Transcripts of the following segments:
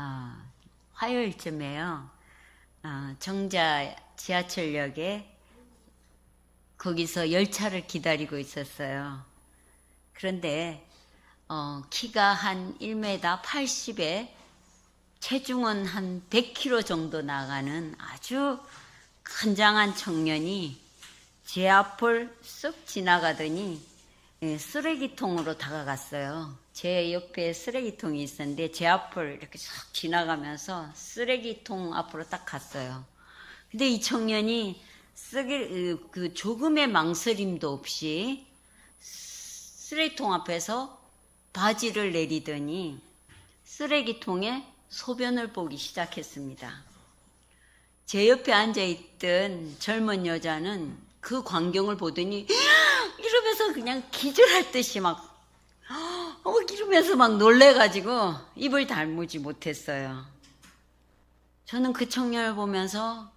아, 화요일쯤에요. 정자 지하철역에 거기서 열차를 기다리고 있었어요. 그런데 키가 한 1m 80에 체중은 한 100kg 정도 나가는 아주 건장한 청년이 제 앞을 쓱 지나가더니 쓰레기통으로 다가갔어요. 제 옆에 쓰레기통이 있었는데 제 앞을 이렇게 싹 지나가면서 쓰레기통 앞으로 딱 갔어요. 근데 이 청년이 그 조금의 망설임도 없이 쓰레기통 앞에서 바지를 내리더니 쓰레기통에 소변을 보기 시작했습니다. 제 옆에 앉아있던 젊은 여자는 그 광경을 보더니 이러면서 그냥 기절할 듯이 이러면서 막 놀래가지고 입을 다물지 못했어요. 저는 그 청년을 보면서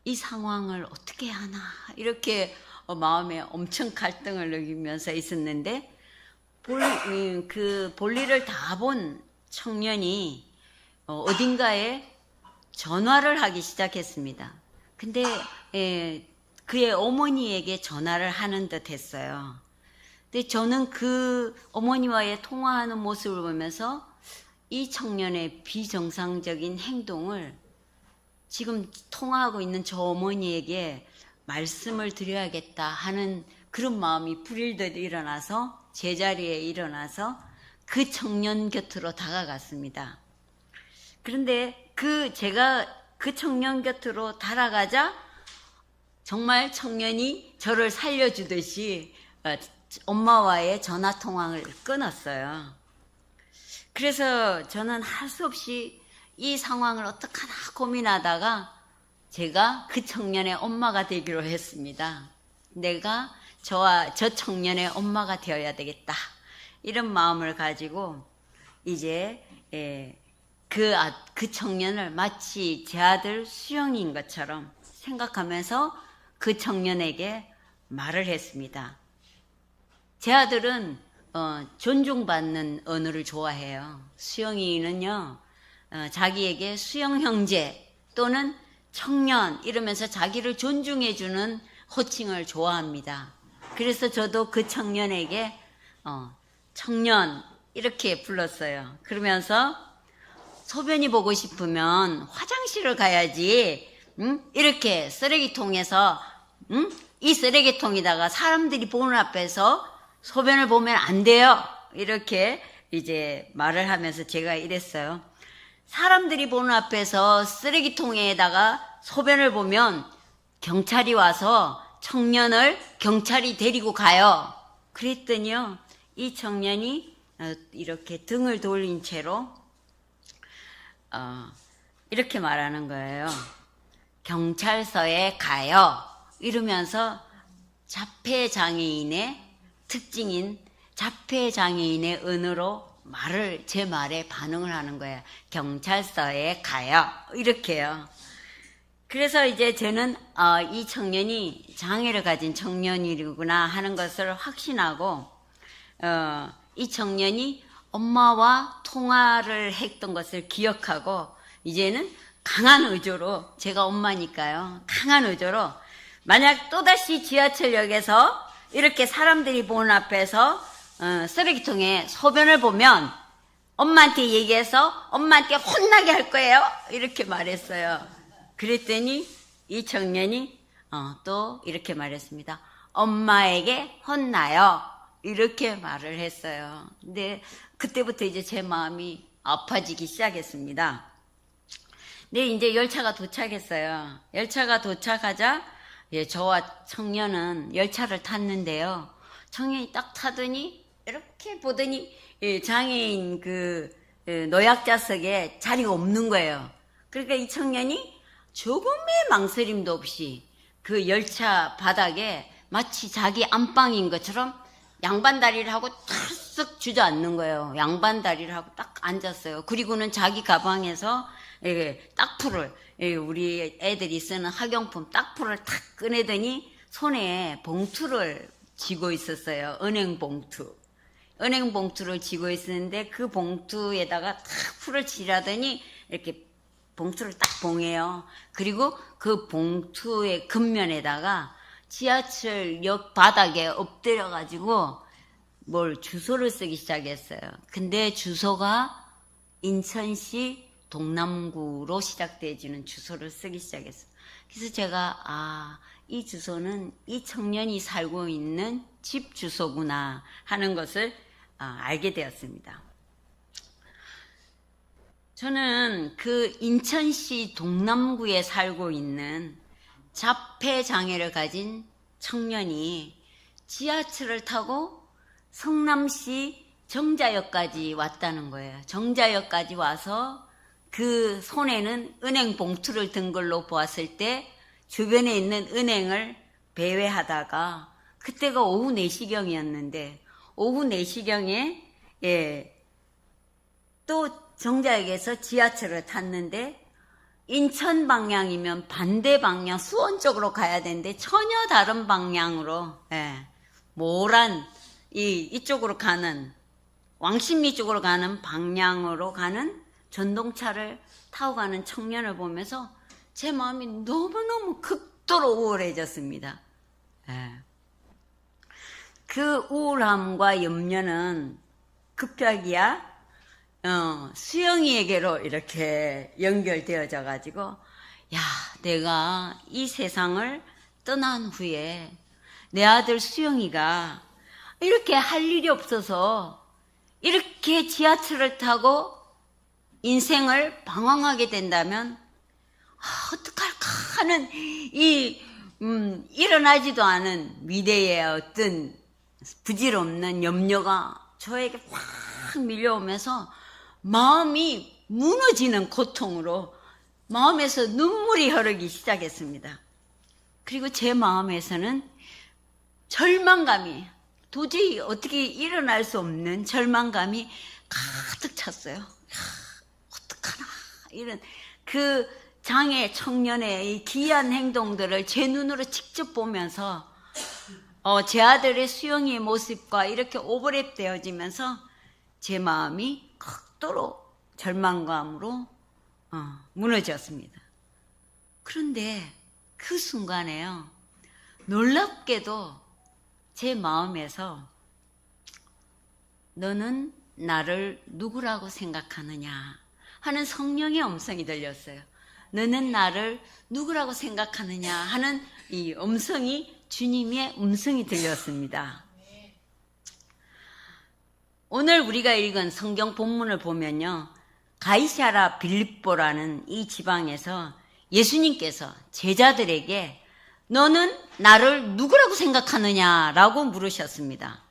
이 상황을 어떻게 하나 이렇게 마음에 엄청 갈등을 느끼면서 있었는데 그 볼일을 다 본 청년이 어딘가에 전화를 하기 시작했습니다. 근데 그의 어머니에게 전화를 하는 듯 했어요. 근데 저는 그 어머니와의 통화하는 모습을 보면서 이 청년의 비정상적인 행동을 지금 통화하고 있는 저 어머니에게 말씀을 드려야겠다 하는 그런 마음이 불일듯 일어나서 제자리에 일어나서 그 청년 곁으로 다가갔습니다. 그런데 제가 그 청년 곁으로 다가가자 정말 청년이 저를 살려주듯이 엄마와의 전화 통화를 끊었어요. 그래서 저는 할 수 없이 이 상황을 어떡하나 고민하다가 제가 그 청년의 엄마가 되기로 했습니다. 내가 저 청년의 엄마가 되어야 되겠다. 이런 마음을 가지고 이제 그 청년을 마치 제 아들 수영인 것처럼 생각하면서 그 청년에게 말을 했습니다. 제 아들은 존중받는 언어를 좋아해요. 수영이는요, 자기에게 수영 형제 또는 청년 이러면서 자기를 존중해주는 호칭을 좋아합니다. 그래서 저도 그 청년에게 청년 이렇게 불렀어요. 그러면서 소변이 보고 싶으면 화장실을 가야지. 이렇게 쓰레기통에서 이 쓰레기통에다가 사람들이 보는 앞에서 소변을 보면 안 돼요. 이렇게 이제 말을 하면서 제가 이랬어요. 사람들이 보는 앞에서 쓰레기통에다가 소변을 보면 경찰이 와서 청년을 경찰이 데리고 가요. 그랬더니요, 이 청년이 이렇게 등을 돌린 채로 이렇게 말하는 거예요. 경찰서에 가요. 이러면서 자폐장애인의 특징인 자폐장애인의 언어로 제 말에 반응을 하는 거예요. 경찰서에 가요. 이렇게요. 그래서 이제 저는 이 청년이 장애를 가진 청년이구나 하는 것을 확신하고 이 청년이 엄마와 통화를 했던 것을 기억하고 이제는 강한 의조로, 제가 엄마니까요, 강한 의조로 만약 또다시 지하철역에서 이렇게 사람들이 보는 앞에서 쓰레기통에 소변을 보면 엄마한테 얘기해서 엄마한테 혼나게 할 거예요. 이렇게 말했어요. 그랬더니 이 청년이 또 이렇게 말했습니다. 엄마에게 혼나요. 이렇게 말을 했어요. 근데 그때부터 이제 제 마음이 아파지기 시작했습니다. 근데 이제 열차가 도착했어요. 열차가 도착하자 저와 청년은 열차를 탔는데요. 청년이 딱 타더니 이렇게 보더니 장애인 노약자석에 자리가 없는 거예요. 그러니까 이 청년이 조금의 망설임도 없이 그 열차 바닥에 마치 자기 안방인 것처럼 양반다리를 하고 탁 주저앉는 거예요. 양반다리를 하고 딱 앉았어요. 그리고는 자기 가방에서 딱풀을, 우리 애들이 쓰는 학용품 딱풀을 탁 꺼내더니 손에 봉투를 쥐고 있었어요. 은행 봉투. 은행 봉투를 쥐고 있었는데 그 봉투에다가 탁 풀을 칠하더니 이렇게 봉투를 딱 봉해요. 그리고 그 봉투의 겉면에다가 지하철역 바닥에 엎드려가지고 뭘 주소를 쓰기 시작했어요. 근데 주소가 인천시 동남구로 시작되어지는 주소를 쓰기 시작했어요. 그래서 제가 이 주소는 이 청년이 살고 있는 집 주소구나 하는 것을 알게 되었습니다. 저는 그 인천시 동남구에 살고 있는 자폐장애를 가진 청년이 지하철을 타고 성남시 정자역까지 왔다는 거예요. 정자역까지 와서 그 손에는 은행 봉투를 든 걸로 보았을 때 주변에 있는 은행을 배회하다가 그때가 오후 4시경이었는데 오후 4시경에 또 정자역에서 지하철을 탔는데 인천 방향이면 반대 방향 수원 쪽으로 가야 되는데 전혀 다른 방향으로 모란 이쪽으로 가는 왕십리 쪽으로 가는 방향으로 가는 전동차를 타고 가는 청년을 보면서 제 마음이 너무너무 극도로 우울해졌습니다. 그 우울함과 염려는 급하기야 수영이에게로 이렇게 연결되어져 가지고 야, 내가 이 세상을 떠난 후에 내 아들 수영이가 이렇게 할 일이 없어서 이렇게 지하철을 타고 인생을 방황하게 된다면 어떡할까 하는 일어나지도 않은 미래의 어떤 부질없는 염려가 저에게 확 밀려오면서 마음이 무너지는 고통으로 마음에서 눈물이 흐르기 시작했습니다. 그리고 제 마음에서는 절망감이 도저히 어떻게 일어날 수 없는 절망감이 가득 찼어요. 어떡하나 이런 그 장애 청년의 이 기이한 행동들을 제 눈으로 직접 보면서 제 아들의 수영이의 모습과 이렇게 오버랩되어지면서 제 마음이 극도로 절망감으로 무너졌습니다. 그런데 그 순간에요, 놀랍게도 제 마음에서 너는 나를 누구라고 생각하느냐 하는 성령의 음성이 들렸어요. 너는 나를 누구라고 생각하느냐 하는 이 음성이 주님의 음성이 들렸습니다. 오늘 우리가 읽은 성경 본문을 보면요, 가이사라 빌립보라는 이 지방에서 예수님께서 제자들에게 너는 나를 누구라고 생각하느냐라고 물으셨습니다.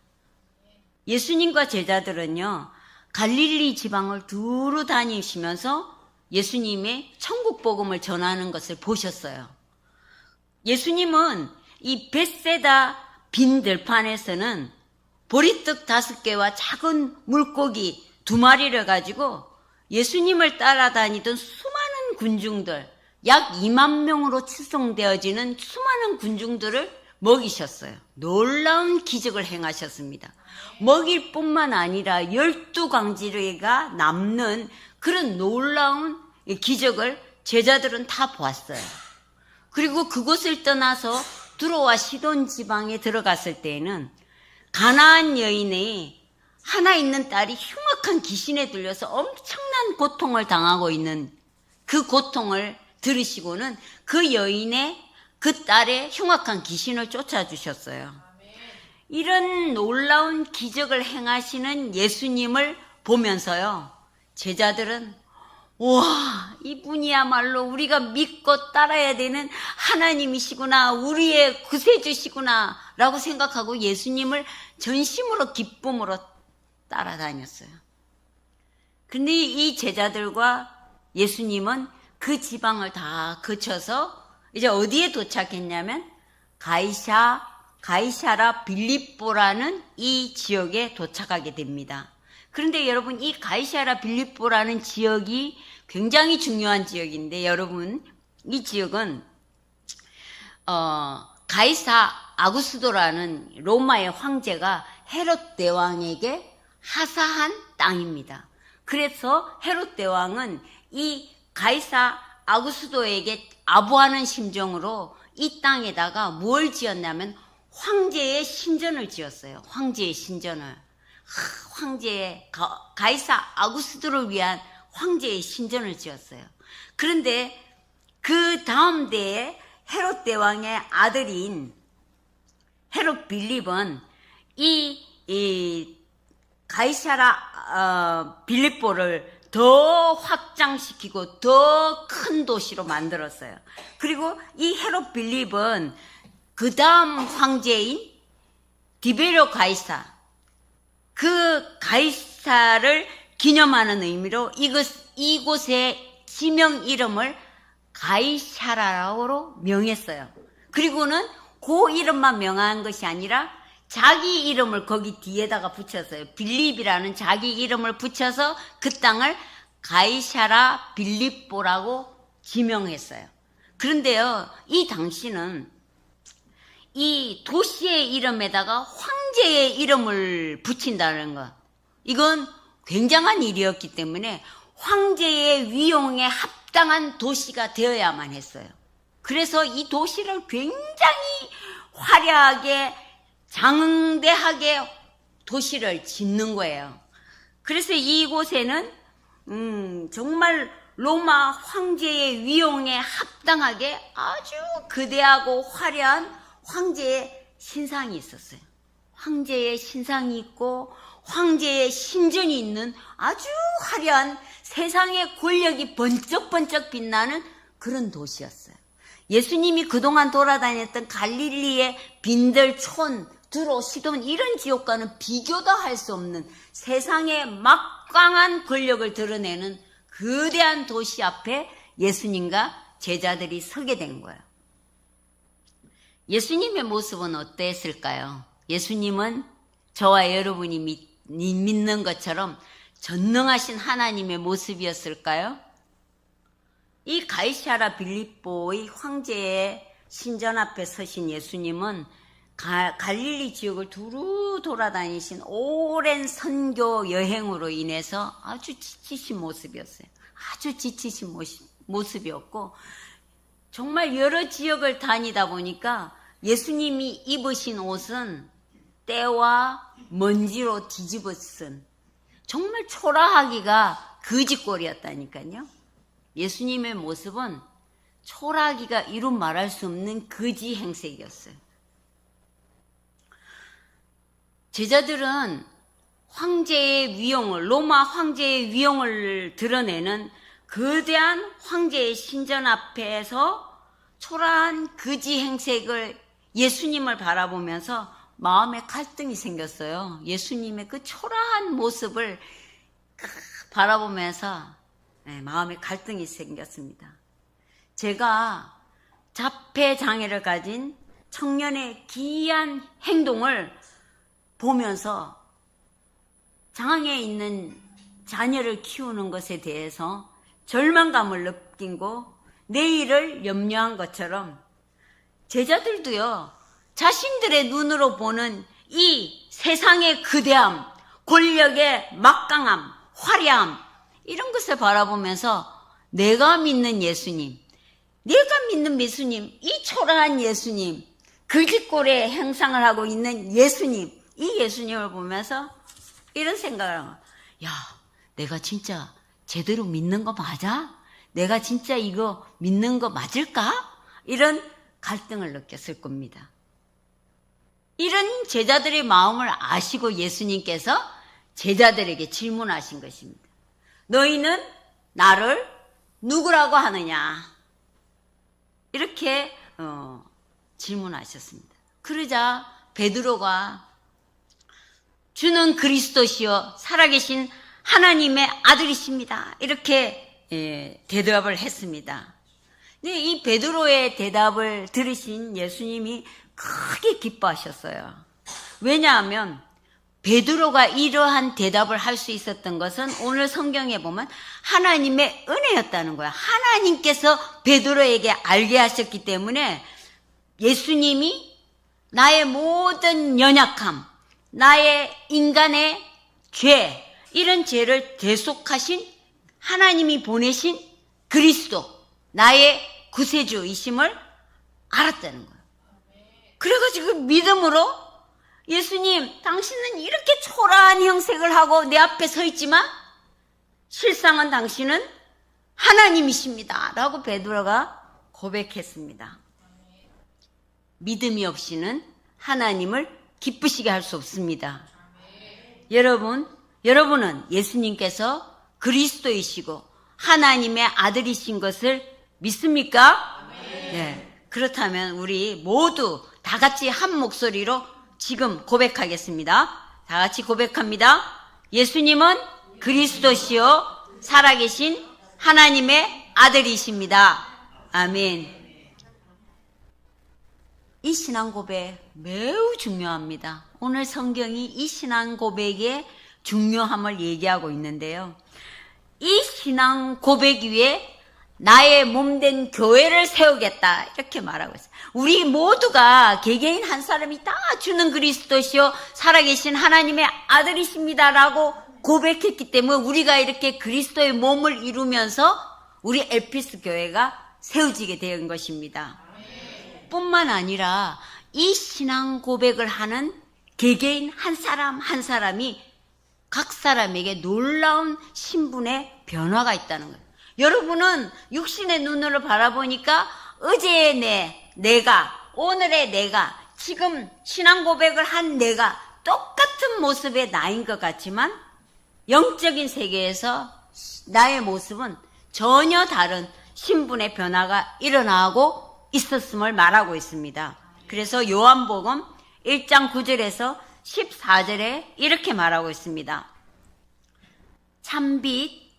예수님과 제자들은요, 갈릴리 지방을 두루 다니시면서 예수님의 천국 복음을 전하는 것을 보셨어요. 예수님은 이 벳세다 빈 들판에서는 보리떡 5개와 작은 물고기 2마리를 가지고 예수님을 따라다니던 수많은 군중들, 약 2만 명으로 추정되어지는 수많은 군중들을 먹이셨어요. 놀라운 기적을 행하셨습니다. 먹일 뿐만 아니라 12광지리가 남는 그런 놀라운 기적을 제자들은 다 보았어요. 그리고 그곳을 떠나서 두로와 시돈 지방에 들어갔을 때에는 가나안 여인의 하나 있는 딸이 흉악한 귀신에 들려서 엄청난 고통을 당하고 있는 그 고통을 들으시고는 그 여인의 그 딸의 흉악한 귀신을 쫓아주셨어요. 이런 놀라운 기적을 행하시는 예수님을 보면서요, 제자들은 와, 이분이야말로 우리가 믿고 따라야 되는 하나님이시구나, 우리의 구세주시구나 라고 생각하고 예수님을 전심으로 기쁨으로 따라다녔어요. 근데 이 제자들과 예수님은 그 지방을 다 거쳐서 이제 어디에 도착했냐면 가이사라 빌립보라는 이 지역에 도착하게 됩니다. 그런데 여러분, 이 가이사라 빌립보라는 지역이 굉장히 중요한 지역인데, 여러분, 이 지역은 가이사 아구스도라는 로마의 황제가 헤롯 대왕에게 하사한 땅입니다. 그래서 헤롯 대왕은 이 가이사 아구스도에게 아부하는 심정으로 이 땅에다가 뭘 지었냐면 황제의 신전을 지었어요. 황제의 신전을. 황제의 가이사 아구스도를 위한 황제의 신전을 지었어요. 그런데 그 다음 대에 헤롯 대왕의 아들인 헤롯 빌립은 이 가이사라 빌립보를 더 확장시키고 더 큰 도시로 만들었어요. 그리고 이 헤롯 빌립은 그 다음 황제인 디베료 가이사, 그 가이사를 기념하는 의미로 이곳의 지명 이름을 가이사라로 명했어요. 그리고는 그 이름만 명한 것이 아니라 자기 이름을 거기 뒤에다가 붙였어요. 빌립이라는 자기 이름을 붙여서 그 땅을 가이사라 빌립보라고 지명했어요. 그런데요, 이 당시는 이 도시의 이름에다가 황제의 이름을 붙인다는 것, 이건 굉장한 일이었기 때문에 황제의 위용에 합당한 도시가 되어야만 했어요. 그래서 이 도시를 굉장히 화려하게 장대하게 도시를 짓는 거예요. 그래서 이곳에는 정말 로마 황제의 위용에 합당하게 아주 거대하고 화려한 황제의 신상이 있었어요. 황제의 신상이 있고 황제의 신전이 있는 아주 화려한 세상의 권력이 번쩍번쩍 빛나는 그런 도시였어요. 예수님이 그동안 돌아다녔던 갈릴리의 빈들촌, 두로, 시돈 이런 지역과는 비교도 할 수 없는 세상의 막강한 권력을 드러내는 거대한 도시 앞에 예수님과 제자들이 서게 된 거예요. 예수님의 모습은 어땠을까요? 예수님은 저와 여러분이 믿는 것처럼 전능하신 하나님의 모습이었을까요? 이 가이사라 빌립보의 황제의 신전 앞에 서신 예수님은 갈릴리 지역을 두루 돌아다니신 오랜 선교 여행으로 인해서 아주 지치신 모습이었어요. 아주 지치신 모습이었고 정말 여러 지역을 다니다 보니까 예수님이 입으신 옷은 때와 먼지로 뒤집어 쓴 정말 초라하기가 거지꼴이었다니까요. 예수님의 모습은 초라하기가 이루 말할 수 없는 거지 행색이었어요. 제자들은 황제의 위용을, 로마 황제의 위용을 드러내는 거대한 황제의 신전 앞에서 초라한 거지 행색을 예수님을 바라보면서 마음에 갈등이 생겼어요. 예수님의 그 초라한 모습을 바라보면서 마음에 갈등이 생겼습니다. 제가 자폐장애를 가진 청년의 기이한 행동을 보면서 장애에 있는 자녀를 키우는 것에 대해서 절망감을 느끼고 내일을 염려한 것처럼 제자들도요, 자신들의 눈으로 보는 이 세상의 거대함, 권력의 막강함, 화려함 이런 것을 바라보면서 내가 믿는 예수님, 내가 믿는 예수님, 이 초라한 예수님, 거짓골에 행상을 하고 있는 예수님, 이 예수님을 보면서 이런 생각을 하고, 야, 내가 진짜 제대로 믿는 거 맞아? 내가 진짜 이거 믿는 거 맞을까? 이런 갈등을 느꼈을 겁니다. 이런 제자들의 마음을 아시고 예수님께서 제자들에게 질문하신 것입니다. 너희는 나를 누구라고 하느냐? 이렇게 질문하셨습니다. 그러자 베드로가 주는 그리스도시요 살아계신 하나님의 아들이십니다. 이렇게 대답을 했습니다. 근데 이 베드로의 대답을 들으신 예수님이 크게 기뻐하셨어요. 왜냐하면 베드로가 이러한 대답을 할 수 있었던 것은 오늘 성경에 보면 하나님의 은혜였다는 거야. 하나님께서 베드로에게 알게 하셨기 때문에 예수님이 나의 모든 연약함, 나의 인간의 죄, 이런 죄를 대속하신 하나님이 보내신 그리스도, 나의 구세주이심을 알았다는 거예요. 그래가지고 믿음으로 예수님, 당신은 이렇게 초라한 형색을 하고 내 앞에 서 있지만 실상은 당신은 하나님이십니다 라고 베드로가 고백했습니다. 믿음이 없이는 하나님을 기쁘시게 할 수 없습니다. 여러분은 예수님께서 그리스도이시고 하나님의 아들이신 것을 믿습니까? 네. 그렇다면 우리 모두 다 같이 한 목소리로 지금 고백하겠습니다. 다 같이 고백합니다. 예수님은 그리스도시요 살아계신 하나님의 아들이십니다. 아멘. 이 신앙 고백 매우 중요합니다. 오늘 성경이 이 신앙 고백의 중요함을 얘기하고 있는데요. 이 신앙 고백 위에 나의 몸된 교회를 세우겠다 이렇게 말하고 있어요. 우리 모두가 개개인 한 사람이 다 주는 그리스도시요 살아계신 하나님의 아들이십니다라고 고백했기 때문에 우리가 이렇게 그리스도의 몸을 이루면서 우리 엘피스 교회가 세워지게 된 것입니다. 뿐만 아니라 이 신앙 고백을 하는 개개인 한 사람 한 사람이 각 사람에게 놀라운 신분의 변화가 있다는 거예요. 여러분은 육신의 눈으로 바라보니까 어제의 내가, 오늘의 내가, 지금 신앙 고백을 한 내가 똑같은 모습의 나인 것 같지만 영적인 세계에서 나의 모습은 전혀 다른 신분의 변화가 일어나고 있었음을 말하고 있습니다. 그래서 요한복음 1장 9절에서 14절에 이렇게 말하고 있습니다. 참빛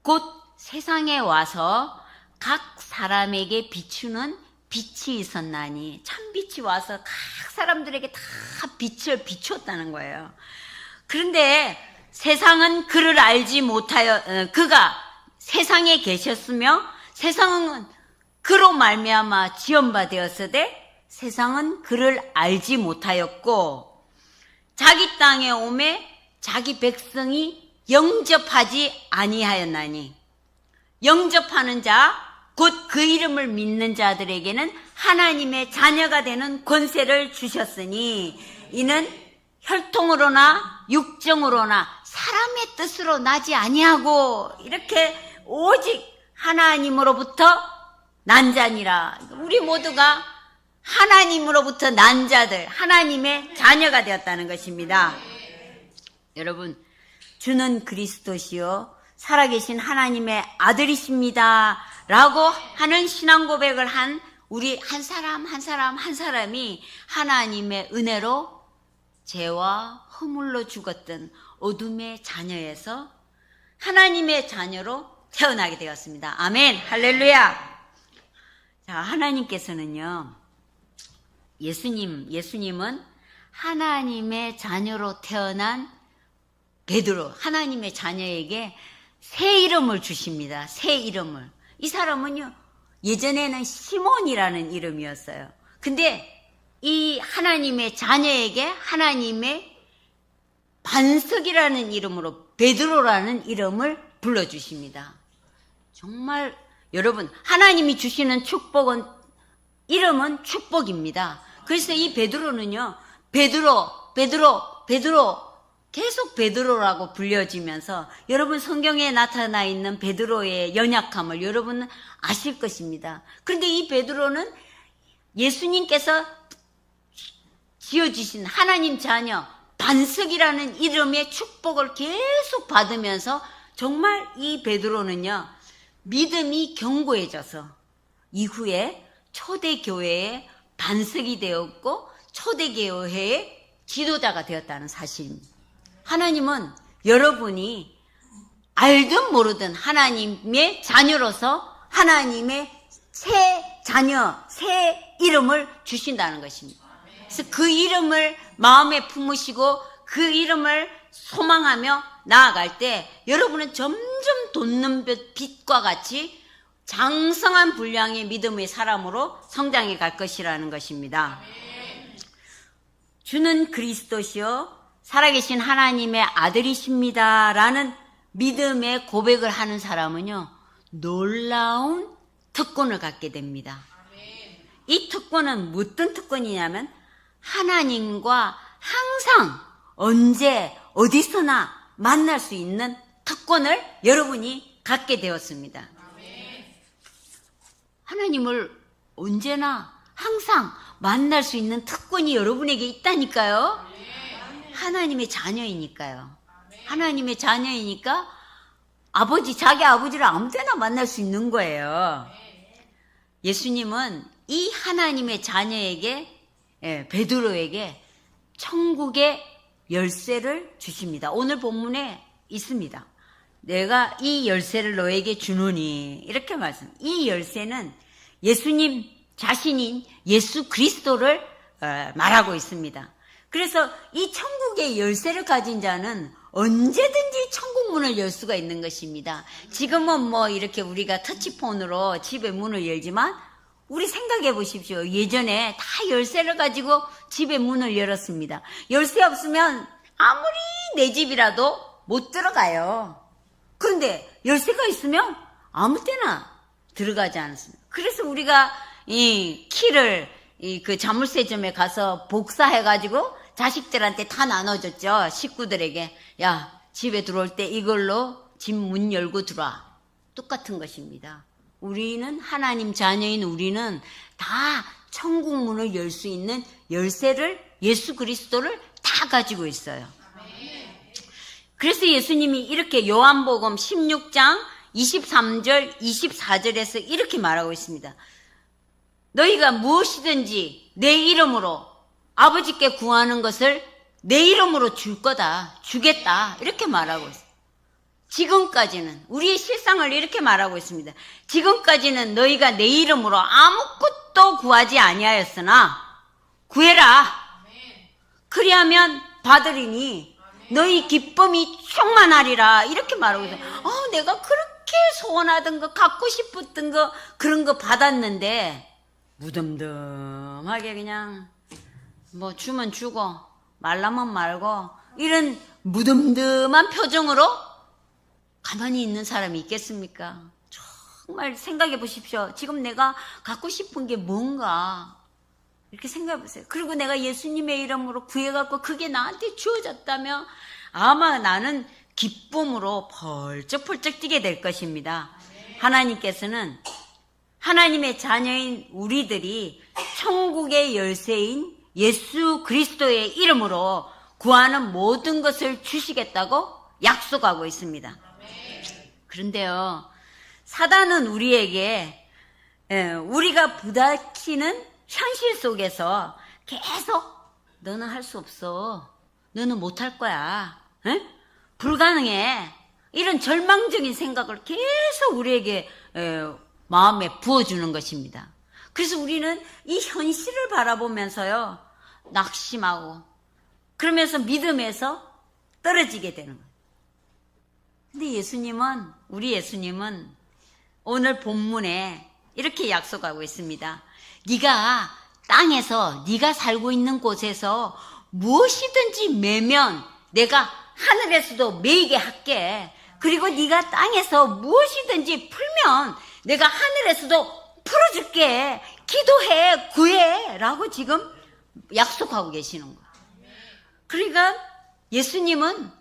곧 세상에 와서 각 사람에게 비추는 빛이 있었나니, 참빛이 와서 각 사람들에게 다 빛을 비추었다는 거예요. 그런데 세상은 그를 알지 못하여 그가 세상에 계셨으며 세상은 그로 말미암아 지원바 되었으되 세상은 그를 알지 못하였고 자기 땅에 오매 자기 백성이 영접하지 아니하였나니, 영접하는 자 곧 그 이름을 믿는 자들에게는 하나님의 자녀가 되는 권세를 주셨으니 이는 혈통으로나 육정으로나 사람의 뜻으로 나지 아니하고 이렇게 오직 하나님으로부터 난 자니라. 우리 모두가 하나님으로부터 난 자들, 하나님의 자녀가 되었다는 것입니다. 여러분, 주는 그리스도시요 살아계신 하나님의 아들이십니다 라고 하는 신앙 고백을 한 우리 한 사람 한 사람 한 사람이 하나님의 은혜로 죄와 허물로 죽었던 어둠의 자녀에서 하나님의 자녀로 태어나게 되었습니다. 아멘, 할렐루야. 자, 하나님께서는요, 예수님은 하나님의 자녀로 태어난 베드로, 하나님의 자녀에게 새 이름을 주십니다. 새 이름을. 이 사람은요, 예전에는 시몬이라는 이름이었어요. 근데 이 하나님의 자녀에게 하나님의 반석이라는 이름으로 베드로라는 이름을 불러주십니다. 정말 여러분, 하나님이 주시는 축복은, 이름은 축복입니다. 그래서 이 베드로는요, 베드로 계속 베드로라고 불려지면서 여러분 성경에 나타나 있는 베드로의 연약함을 여러분은 아실 것입니다. 그런데 이 베드로는 예수님께서 지어주신 하나님 자녀 반석이라는 이름의 축복을 계속 받으면서 정말 이 베드로는요, 믿음이 견고해져서 이후에 초대교회의 반석이 되었고 초대교회의 지도자가 되었다는 사실입니다. 하나님은 여러분이 알든 모르든 하나님의 자녀로서 하나님의 새 자녀, 새 이름을 주신다는 것입니다. 그래서 그 이름을 마음에 품으시고 그 이름을 소망하며 나아갈 때 여러분은 점점 돋는 빛과 같이 장성한 분량의 믿음의 사람으로 성장해 갈 것이라는 것입니다. 주는 그리스도시요 살아계신 하나님의 아들이십니다라는 믿음의 고백을 하는 사람은요, 놀라운 특권을 갖게 됩니다. 이 특권은 어떤 특권이냐면 하나님과 항상 언제 어디서나 만날 수 있는 특권을 여러분이 갖게 되었습니다. 하나님을 언제나 항상 만날 수 있는 특권이 여러분에게 있다니까요. 하나님의 자녀이니까요. 하나님의 자녀이니까 자기 아버지를 아무 때나 만날 수 있는 거예요. 예수님은 이 하나님의 자녀에게, 베드로에게 천국의 열쇠를 주십니다. 오늘 본문에 있습니다. 내가 이 열쇠를 너에게 주노니, 이렇게 이 열쇠는 예수님 자신인 예수 그리스도를 말하고 있습니다. 그래서 이 천국의 열쇠를 가진 자는 언제든지 천국 문을 열 수가 있는 것입니다. 지금은 뭐 이렇게 우리가 터치폰으로 집의 문을 열지만 우리 생각해 보십시오. 예전에 다 열쇠를 가지고 집의 문을 열었습니다. 열쇠 없으면 아무리 내 집이라도 못 들어가요. 그런데 열쇠가 있으면 아무 때나 들어가지 않습니다. 그래서 우리가 이 키를 그 자물쇠점에 가서 복사해가지고 자식들한테 다 나눠줬죠. 식구들에게. 야, 집에 들어올 때 이걸로 집 문 열고 들어와. 똑같은 것입니다. 우리는 하나님 자녀인 우리는 다 천국 문을 열 수 있는 열쇠를, 예수 그리스도를 다 가지고 있어요. 그래서 예수님이 이렇게 요한복음 16장 23절 24절에서 이렇게 말하고 있습니다. 너희가 무엇이든지 내 이름으로 아버지께 구하는 것을 내 이름으로 줄 거다, 주겠다, 이렇게 말하고 있어요. 지금까지는 우리의 실상을 이렇게 말하고 있습니다. 지금까지는 너희가 내 이름으로 아무것도 구하지 아니하였으나 구해라. 그리하면 받으리니 너희 기쁨이 충만하리라, 이렇게 말하고 있어요. 내가 그렇게 소원하던 거, 갖고 싶었던 거, 그런 거 받았는데 무덤덤하게 그냥 뭐 주면 주고 말라면 말고 이런 무덤덤한 표정으로 가만히 있는 사람이 있겠습니까? 정말 생각해 보십시오. 지금 내가 갖고 싶은 게 뭔가 이렇게 생각해 보세요. 그리고 내가 예수님의 이름으로 구해갖고 그게 나한테 주어졌다면 아마 나는 기쁨으로 벌쩍벌쩍 뛰게 될 것입니다. 하나님께서는 하나님의 자녀인 우리들이 천국의 열쇠인 예수 그리스도의 이름으로 구하는 모든 것을 주시겠다고 약속하고 있습니다. 그런데요, 사단은 우리에게 우리가 부닥치는 현실 속에서 계속 너는 할 수 없어, 너는 못할 거야, 불가능해, 이런 절망적인 생각을 계속 우리에게 마음에 부어주는 것입니다. 그래서 우리는 이 현실을 바라보면서요, 낙심하고 그러면서 믿음에서 떨어지게 되는 거예요. 근데 우리 예수님은 오늘 본문에 이렇게 약속하고 있습니다. 네가 땅에서, 네가 살고 있는 곳에서 무엇이든지 매면 내가 하늘에서도 매이게 할게. 그리고 네가 땅에서 무엇이든지 풀면 내가 하늘에서도 풀어줄게. 기도해, 구해 라고 지금 약속하고 계시는 거예요. 그러니까 예수님은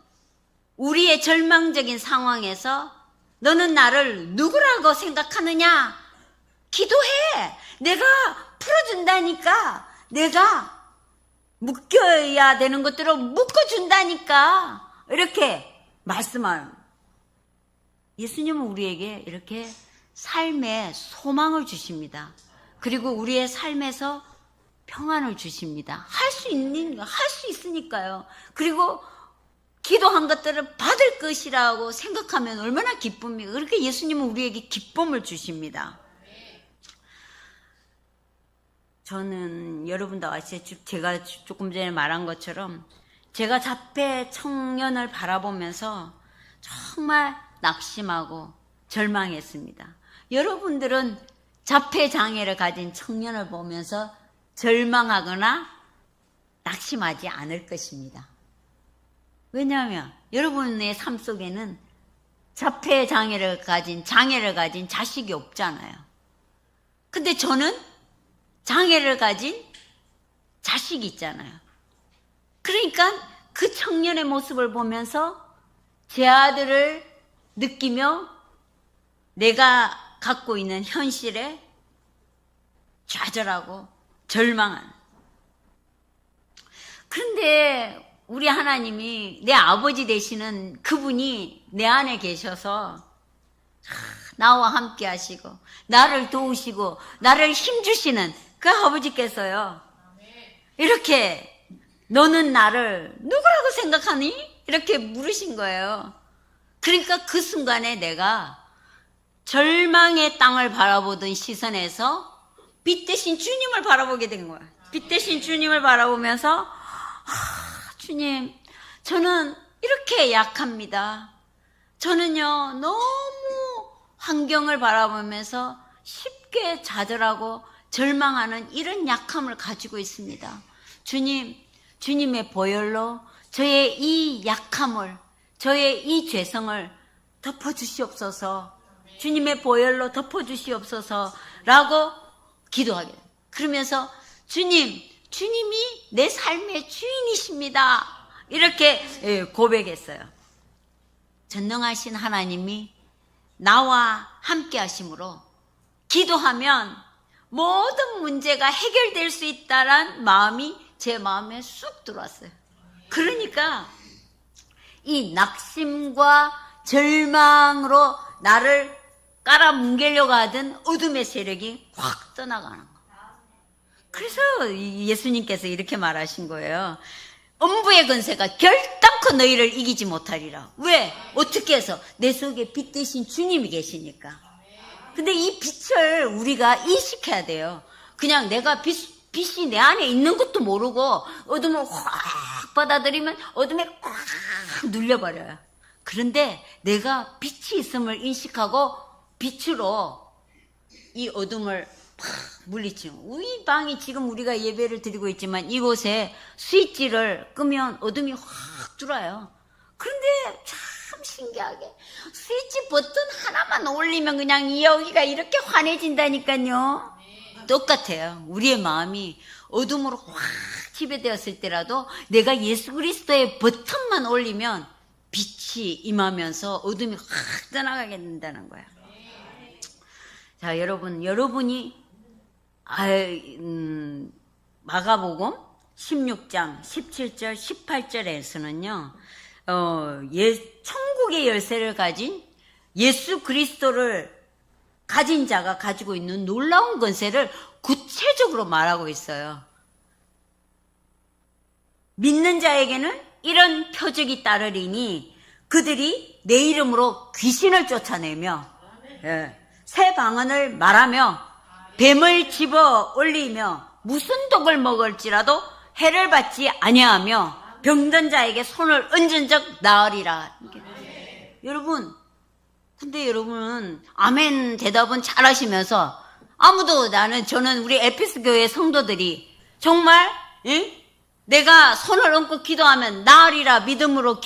우리의 절망적인 상황에서 너는 나를 누구라고 생각하느냐? 기도해. 내가 풀어준다니까. 내가 묶여야 되는 것들을 묶어준다니까. 이렇게 말씀하는. 예수님은 우리에게 이렇게 삶의 소망을 주십니다. 그리고 우리의 삶에서 평안을 주십니다. 할 수 있으니까요. 그리고 기도한 것들을 받을 것이라고 생각하면 얼마나 기쁩니까? 그렇게 예수님은 우리에게 기쁨을 주십니다. 저는 여러분도 아시죠? 제가 조금 전에 말한 것처럼 제가 자폐 청년을 바라보면서 정말 낙심하고 절망했습니다. 여러분들은 자폐 장애를 가진 청년을 보면서 절망하거나 낙심하지 않을 것입니다. 왜냐하면 여러분의 삶 속에는 자폐 장애를 가진 자식이 없잖아요. 근데 저는 장애를 가진 자식이 있잖아요. 그러니까 그 청년의 모습을 보면서 제 아들을 느끼며 내가 갖고 있는 현실에 좌절하고 절망하는. 그런데 우리 하나님이 내 아버지 되시는 그분이 내 안에 계셔서 나와 함께 하시고 나를 도우시고 나를 힘주시는 그 아버지께서요, 이렇게 너는 나를 누구라고 생각하니? 이렇게 물으신 거예요. 그러니까 그 순간에 내가 절망의 땅을 바라보던 시선에서 빛 대신 주님을 바라보게 된 거야. 빛 대신 주님을 바라보면서 주님, 저는 이렇게 약합니다. 저는요, 너무 환경을 바라보면서 쉽게 좌절하고 절망하는 이런 약함을 가지고 있습니다. 주님, 주님의 보혈로 저의 이 약함을, 저의 이 죄성을 덮어주시옵소서. 주님의 보혈로 덮어주시옵소서 라고 기도하게 돼요. 그러면서 주님이 내 삶의 주인이십니다. 이렇게 고백했어요. 전능하신 하나님이 나와 함께 하심으로 기도하면 모든 문제가 해결될 수 있다란 마음이 제 마음에 쑥 들어왔어요. 그러니까 이 낙심과 절망으로 나를 깔아뭉개려고 하던 어둠의 세력이 확 떠나가는 거예요. 그래서 예수님께서 이렇게 말하신 거예요. 음부의 권세가 결단코 너희를 이기지 못하리라. 왜? 어떻게 해서? 내 속에 빛 대신 주님이 계시니까. 근데 이 빛을 우리가 인식해야 돼요. 그냥 내가 빛이 내 안에 있는 것도 모르고 어둠을 확 받아들이면 어둠에 꽉 눌려버려요. 그런데 내가 빛이 있음을 인식하고 빛으로 이 어둠을 팍 물리치는. 우리 방이 지금 우리가 예배를 드리고 있지만 이곳에 스위치를 끄면 어둠이 확 들어와요. 그런데 참 신기하게 스위치 버튼 하나만 올리면 그냥 여기가 이렇게 환해진다니까요. 똑같아요. 우리의 마음이 어둠으로 확 지배되었을 때라도 내가 예수 그리스도의 버튼만 올리면 빛이 임하면서 어둠이 확 떠나가게 된다는 거예요. 자, 여러분이 마가복음 16장 17절 18절에서는요 천국의 열쇠를 가진 예수 그리스도를 가진 자가 가지고 있는 놀라운 권세를 구체적으로 말하고 있어요. 믿는 자에게는 이런 표적이 따르리니 그들이 내 이름으로 귀신을 쫓아내며 새 방언을 말하며 뱀을 집어 올리며 무슨 독을 먹을지라도 해를 받지 아니하며 병든 자에게 손을 얹은 적 나으리라. 여러분, 근데 여러분은 아멘 대답은 잘 하시면서 저는 우리 에피스 교회 성도들이 정말 내가 손을 얹고 기도하면 나으리라 믿음으로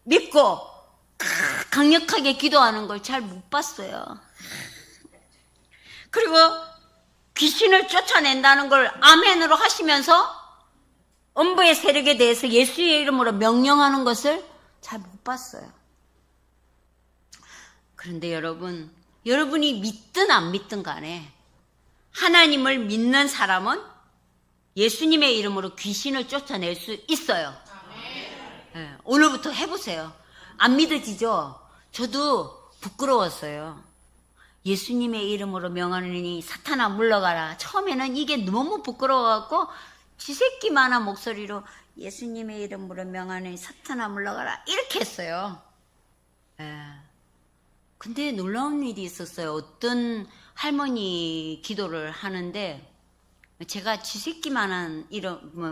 믿고 강력하게 기도하는 걸 잘 못 봤어요. 그리고 귀신을 쫓아낸다는 걸 아멘으로 하시면서 음부의 세력에 대해서 예수의 이름으로 명령하는 것을 잘 못 봤어요. 그런데 여러분이 믿든 안 믿든 간에 하나님을 믿는 사람은 예수님의 이름으로 귀신을 쫓아낼 수 있어요. 네, 오늘부터 해보세요. 안 믿어지죠? 저도 부끄러웠어요. 예수님의 이름으로 명하느니 사탄아 물러가라. 처음에는 이게 너무 부끄러워갖고 쥐새끼만한 목소리로 예수님의 이름으로 명하느니 사탄아 물러가라 이렇게 했어요. 근데 놀라운 일이 있었어요. 어떤 할머니 기도를 하는데 제가 쥐새끼만한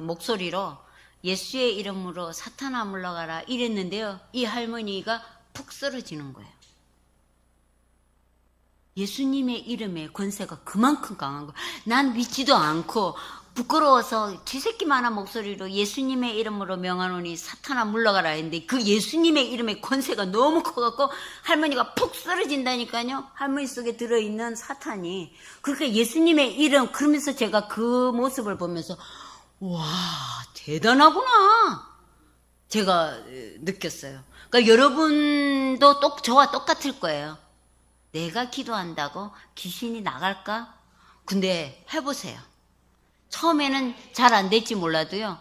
목소리로 예수의 이름으로 사탄아 물러가라 이랬는데요. 이 할머니가 푹 쓰러지는 거예요. 예수님의 이름의 권세가 그만큼 강한 거예요. 난 믿지도 않고 부끄러워서 쥐새끼만한 목소리로 예수님의 이름으로 명하노니 사탄아 물러가라 했는데 그 예수님의 이름의 권세가 너무 커갖고 할머니가 푹 쓰러진다니까요. 할머니 속에 들어있는 사탄이. 그러니까 예수님의 이름, 그러면서 제가 그 모습을 보면서 와, 대단하구나 제가 느꼈어요. 그러니까 여러분도 저와 똑같을 거예요. 내가 기도한다고 귀신이 나갈까? 근데 해보세요. 처음에는 잘 안 될지 몰라도요.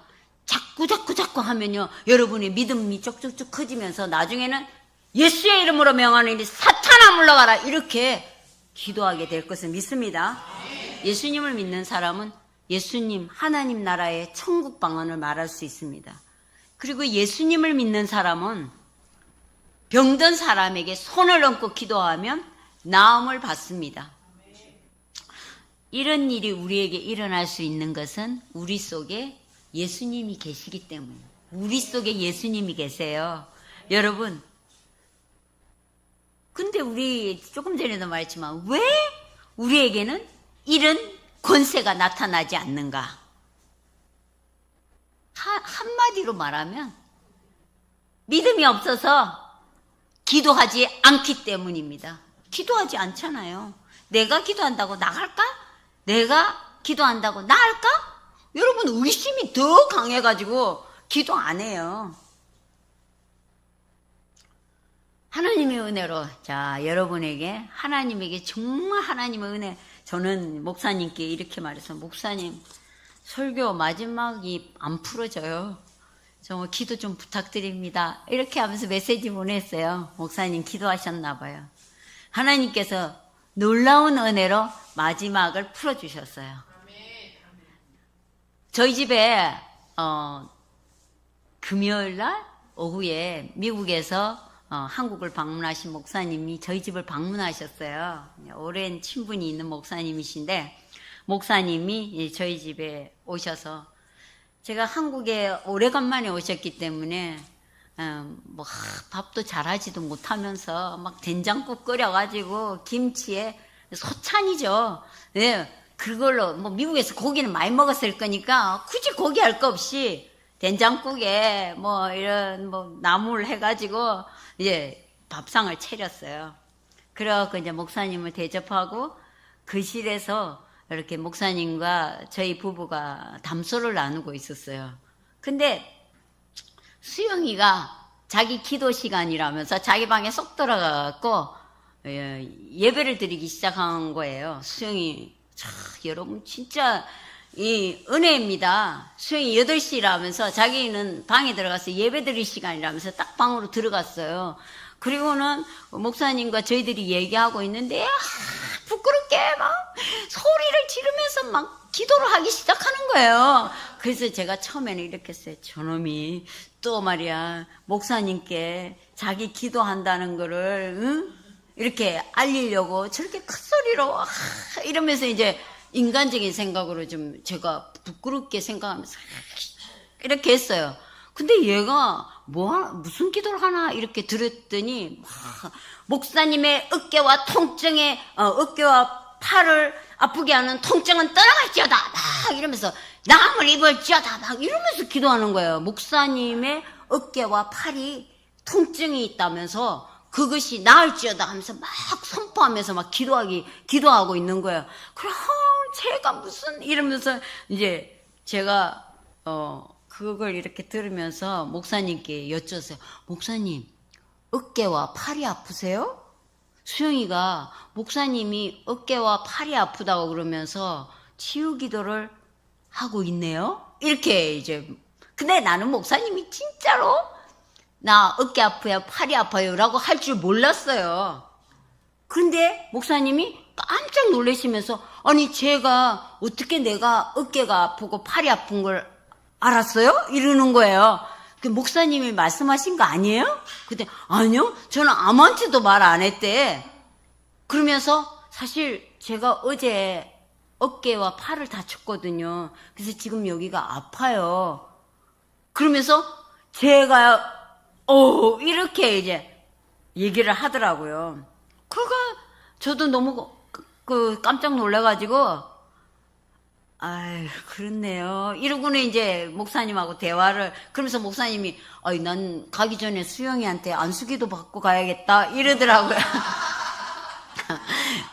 자꾸 하면요. 여러분의 믿음이 쭉쭉쭉 커지면서 나중에는 예수의 이름으로 명하노니 사탄아 물러가라 이렇게 기도하게 될 것을 믿습니다. 예수님을 믿는 사람은 예수님 하나님 나라의 천국 방언을 말할 수 있습니다. 그리고 예수님을 믿는 사람은 병든 사람에게 손을 얹고 기도하면 나음을 받습니다. 이런 일이 우리에게 일어날 수 있는 것은 우리 속에 예수님이 계시기 때문입니다. 우리 속에 예수님이 계세요. 여러분, 근데 우리 조금 전에도 말했지만 왜 우리에게는 이런 권세가 나타나지 않는가? 한마디로 말하면 믿음이 없어서 기도하지 않기 때문입니다. 기도하지 않잖아요. 내가 기도한다고 나갈까? 내가 기도한다고 나을까? 여러분 의심이 더 강해가지고 기도 안 해요. 하나님의 은혜로 자 여러분에게 하나님에게 정말 하나님의 은혜 저는 목사님께 이렇게 말해서 목사님 설교 마지막이 안 풀어져요. 정말 기도 좀 부탁드립니다. 이렇게 하면서 메시지 보냈어요. 목사님 기도하셨나 봐요. 하나님께서 놀라운 은혜로 마지막을 풀어주셨어요. 저희 집에 금요일날 오후에 미국에서 한국을 방문하신 목사님이 저희 집을 방문하셨어요. 오랜 친분이 있는 목사님이신데 목사님이 저희 집에 오셔서 제가 한국에 오래간만에 오셨기 때문에 뭐 밥도 잘하지도 못하면서 막 된장국 끓여가지고 김치에 소찬이죠. 네, 그걸로 뭐 미국에서 고기는 많이 먹었을 거니까 굳이 고기 할 거 없이 된장국에 뭐 이런 뭐 나물 해가지고 이제 밥상을 차렸어요. 그래갖고 이제 목사님을 대접하고 거실에서 이렇게 목사님과 저희 부부가 담소를 나누고 있었어요. 근데 수영이가 자기 기도 시간이라면서 자기 방에 쏙 들어가갖고 예배를 드리기 시작한 거예요. 수영이 여러분 진짜 이 은혜입니다. 수영이 8시라면서 자기는 방에 들어가서 예배 드릴 시간이라면서 딱 방으로 들어갔어요. 그리고는 목사님과 저희들이 얘기하고 있는데 부끄럽게 막 소리를 지르면서 막 기도를 하기 시작하는 거예요. 그래서 제가 처음에는 이렇게 했어요. 저놈이 또 말이야 목사님께 자기 기도한다는 거를 응? 이렇게 알리려고 저렇게 큰 소리로 이러면서 이제 인간적인 생각으로 좀 제가 부끄럽게 생각하면서 이렇게 했어요. 근데 얘가 무슨 기도를 하나 이렇게 들었더니 목사님의 어깨와 통증에 어깨와 팔을 아프게 하는 통증은 떠나갈지어다 막 이러면서 나음을 입을지어다 막 이러면서 기도하는 거예요. 목사님의 어깨와 팔이 통증이 있다면서 그것이 나을지어다 하면서 막 선포하면서 막 기도하고 있는 거예요. 그럼 제가 무슨 이러면서 이제 제가 그걸 이렇게 들으면서 목사님께 여쭈었어요. 목사님 어깨와 팔이 아프세요? 수영이가 목사님이 어깨와 팔이 아프다고 그러면서 치유 기도를 하고 있네요. 이렇게 이제 근데 나는 목사님이 진짜로 나 어깨 아파요, 팔이 아파요 라고 할 줄 몰랐어요. 그런데 목사님이 깜짝 놀라시면서 아니 제가 어떻게 내가 어깨가 아프고 팔이 아픈 걸 알았어요? 이러는 거예요. 그 목사님이 말씀하신 거 아니에요? 근데 아니요, 저는 아무한테도 말 안 했대. 그러면서 사실 제가 어제 어깨와 팔을 다쳤거든요. 그래서 지금 여기가 아파요. 그러면서 제가 이렇게 이제 얘기를 하더라고요. 그가 저도 너무 깜짝 놀라가지고, 아유, 그렇네요. 이러고는 이제 목사님하고 대화를, 그러면서 목사님이, 난 가기 전에 수영이한테 안수기도 받고 가야겠다, 이러더라고요.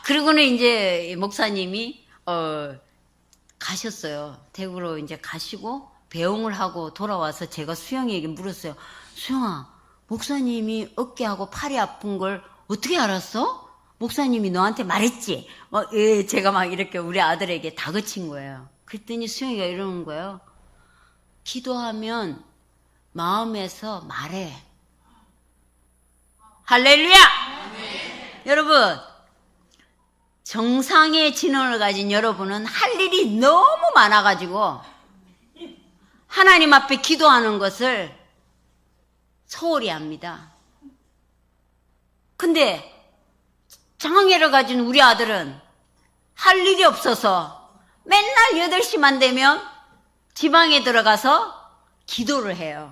그러고는 이제 목사님이, 가셨어요. 대구로 이제 가시고, 배웅을 하고 돌아와서 제가 수영이에게 물었어요. 수영아, 목사님이 어깨하고 팔이 아픈 걸 어떻게 알았어? 목사님이 너한테 말했지? 예, 제가 막 이렇게 우리 아들에게 다그친 거예요. 그랬더니 수영이가 이러는 거예요. 기도하면 마음에서 말해. 할렐루야! 네. 여러분, 정상의 진언을 가진 여러분은 할 일이 너무 많아가지고 하나님 앞에 기도하는 것을 소홀히 합니다. 근데 장애를 가진 우리 아들은 할 일이 없어서 맨날 8시만 되면 지방에 들어가서 기도를 해요.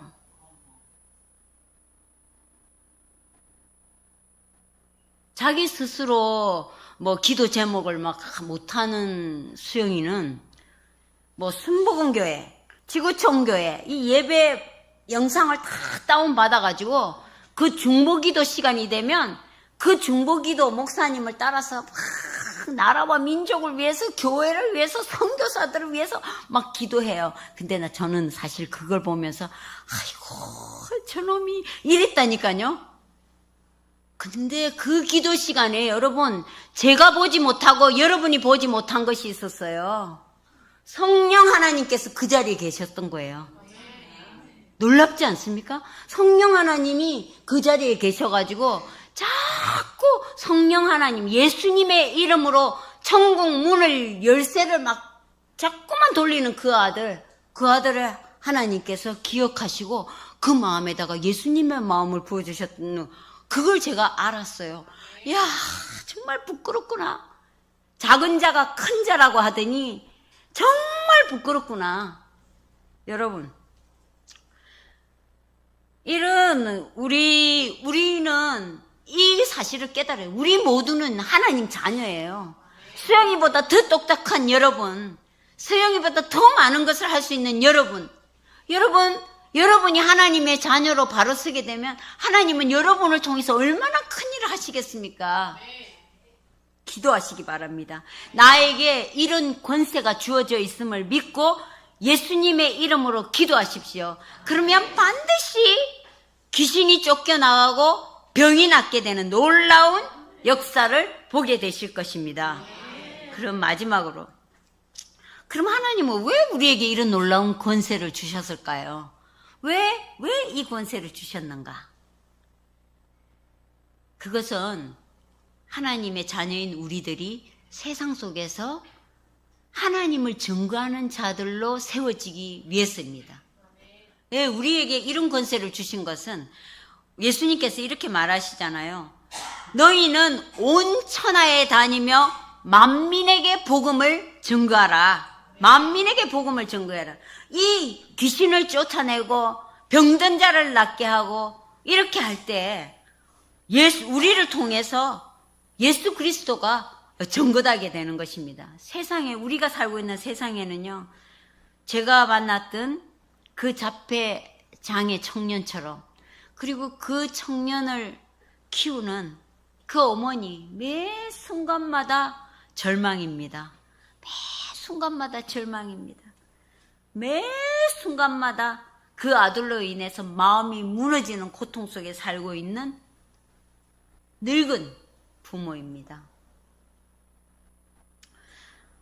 자기 스스로 기도 제목을 막 못하는 수영이는 순복음교회, 지구촌교회 이 예배 영상을 다 다운받아가지고 그 중보기도 시간이 되면 그 중보기도 목사님을 따라서 막 나라와 민족을 위해서, 교회를 위해서, 선교사들을 위해서 막 기도해요. 근데 저는 사실 그걸 보면서 아이고 저놈이 이랬다니까요. 근데 그 기도 시간에 여러분, 제가 보지 못하고 여러분이 보지 못한 것이 있었어요. 성령 하나님께서 그 자리에 계셨던 거예요. 놀랍지 않습니까? 성령 하나님이 그 자리에 계셔가지고 자꾸 성령 하나님, 예수님의 이름으로 천국 문을 열쇠를 막 자꾸만 돌리는 그 아들을 하나님께서 기억하시고 그 마음에다가 예수님의 마음을 부어주셨던 그걸 제가 알았어요. 이야, 정말 부끄럽구나. 작은 자가 큰 자라고 하더니 정말 부끄럽구나. 여러분, 우리는 이 사실을 깨달아요. 우리 모두는 하나님 자녀예요. 수영이보다 더 똑똑한 여러분, 수영이보다 더 많은 것을 할 수 있는 여러분이 하나님의 자녀로 바로 서게 되면 하나님은 여러분을 통해서 얼마나 큰 일을 하시겠습니까? 기도하시기 바랍니다. 나에게 이런 권세가 주어져 있음을 믿고 예수님의 이름으로 기도하십시오. 그러면 반드시 귀신이 쫓겨나가고 병이 낫게 되는 놀라운 역사를 보게 되실 것입니다. 그럼 마지막으로, 그럼 하나님은 왜 우리에게 이런 놀라운 권세를 주셨을까요? 왜 이 권세를 주셨는가? 그것은 하나님의 자녀인 우리들이 세상 속에서 하나님을 증거하는 자들로 세워지기 위해서입니다. 네, 우리에게 이런 권세를 주신 것은 예수님께서 이렇게 말하시잖아요. 너희는 온 천하에 다니며 만민에게 복음을 증거하라. 만민에게 복음을 증거해라. 이 귀신을 쫓아내고 병든 자를 낫게 하고 이렇게 할 때 우리를 통해서 예수 그리스도가 증거하게 되는 것입니다. 세상에, 우리가 살고 있는 세상에는요, 제가 만났던 그 자폐 장애 청년처럼, 그리고 그 청년을 키우는 그 어머니, 매 순간마다 절망입니다. 매 순간마다 절망입니다. 매 순간마다 그 아들로 인해서 마음이 무너지는 고통 속에 살고 있는 늙은 부모입니다.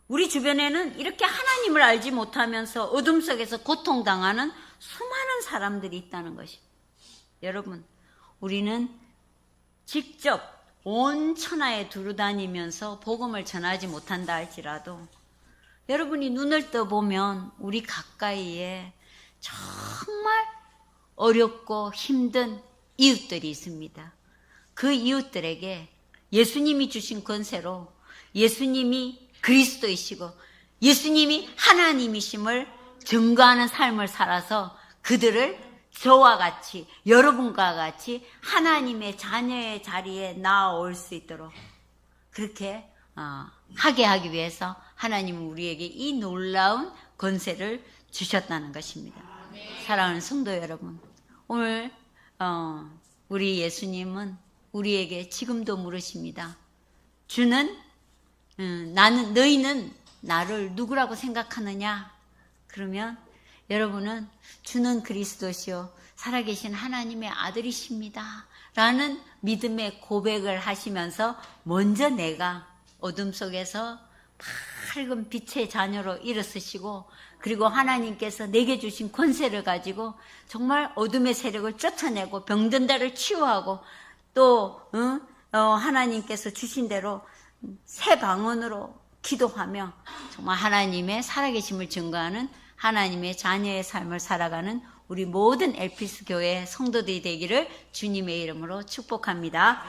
우리 주변에는 이렇게 하나님을 알지 못하면서 어둠 속에서 고통당하는 수많은 사람들이 있다는 것입니다. 여러분, 우리는 직접 온 천하에 두루다니면서 복음을 전하지 못한다 할지라도 여러분이 눈을 떠보면 우리 가까이에 정말 어렵고 힘든 이웃들이 있습니다. 그 이웃들에게 예수님이 주신 권세로 예수님이 그리스도이시고 예수님이 하나님이심을 증거하는 삶을 살아서 그들을 저와 같이, 여러분과 같이 하나님의 자녀의 자리에 나아올 수 있도록, 그렇게 하게 하기 위해서 하나님은 우리에게 이 놀라운 권세를 주셨다는 것입니다. 사랑하는 성도 여러분, 오늘 우리 예수님은 우리에게 지금도 물으십니다. 너희는 나를 누구라고 생각하느냐? 그러면 여러분은 주는 그리스도시요 살아계신 하나님의 아들이십니다 라는 믿음의 고백을 하시면서 먼저 내가 어둠 속에서 밝은 빛의 자녀로 일어서시고, 그리고 하나님께서 내게 주신 권세를 가지고 정말 어둠의 세력을 쫓아내고 병든 데를 치유하고, 또 하나님께서 주신 대로 새 방언으로 기도하며 정말 하나님의 살아계심을 증거하는 하나님의 자녀의 삶을 살아가는 우리 모든 엘피스 교회 성도들이 되기를 주님의 이름으로 축복합니다.